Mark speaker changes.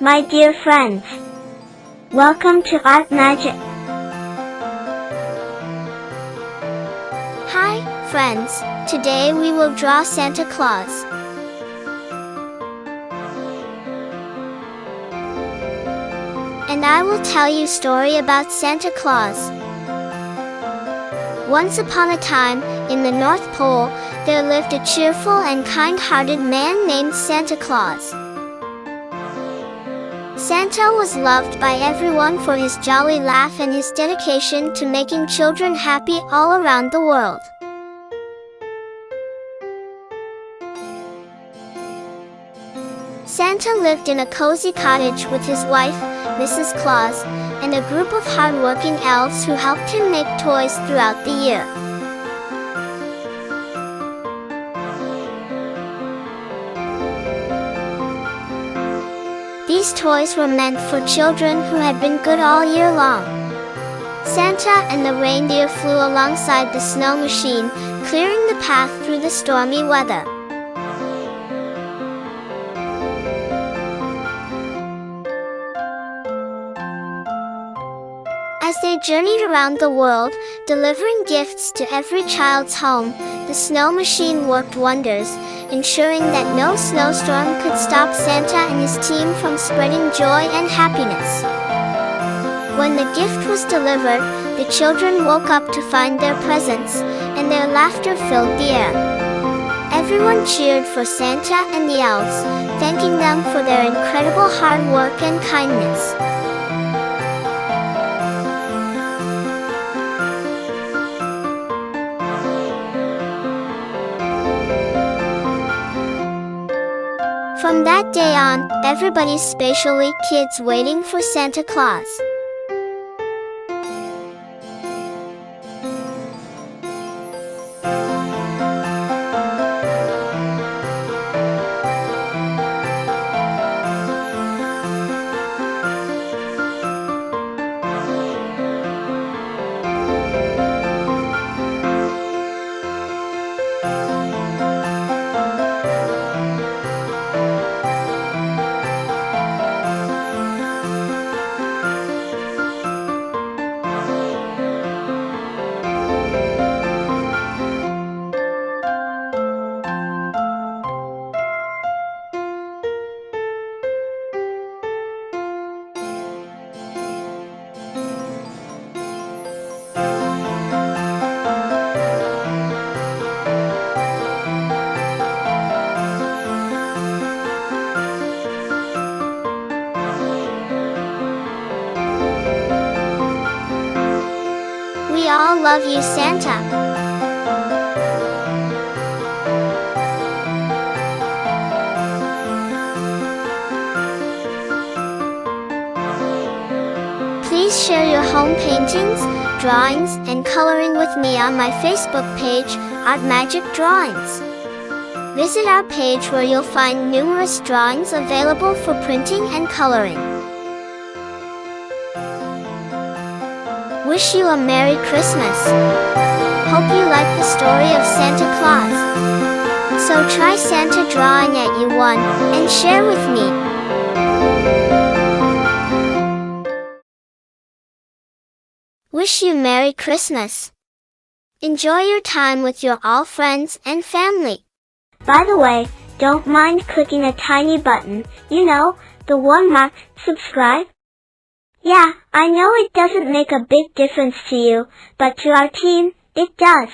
Speaker 1: my dear friends. Welcome to ArtMagic.
Speaker 2: Hi, friends. Today we will draw Santa Claus. And I will tell you a story about Santa Claus. Once upon a time, in the North Pole, there lived a cheerful and kind-hearted man named Santa Claus. Santa was loved by everyone for his jolly laugh and his dedication to making children happy all around the world. Santa lived in a cozy cottage with his wife, Mrs. Claus, and a group of hard-working elves who helped him make toys throughout the year. These toys were meant for children who had been good all year long. Santa and the reindeer flew alongside the snow machine, clearing the path through the stormy weather. As they journeyed around the world, delivering gifts to every child's home, the snow machine worked wonders, ensuring that no snowstorm could stop Santa and his team from spreading joy and happiness. When the gift was delivered, the children woke up to find their presents, and their laughter filled the air. Everyone cheered for Santa and the elves, thanking them for their incredible hard work and kindness. From that day on, everybody's especially kids waiting for Santa Claus. We all love you, Santa. Please share your home paintings, drawings, and coloring with me on my Facebook page, ArtMagic Drawings. Visit our page where you'll find numerous drawings available for printing and coloring. Wish you a Merry Christmas. Hope you like the story of Santa Claus. So try Santa drawing at you one, and share with me. Wish you Merry Christmas. Enjoy your time with your all friends and family.
Speaker 1: By the way, don't mind clicking a tiny button, the one marked subscribe. Yeah, I know it doesn't make a big difference to you, but to our team, it does.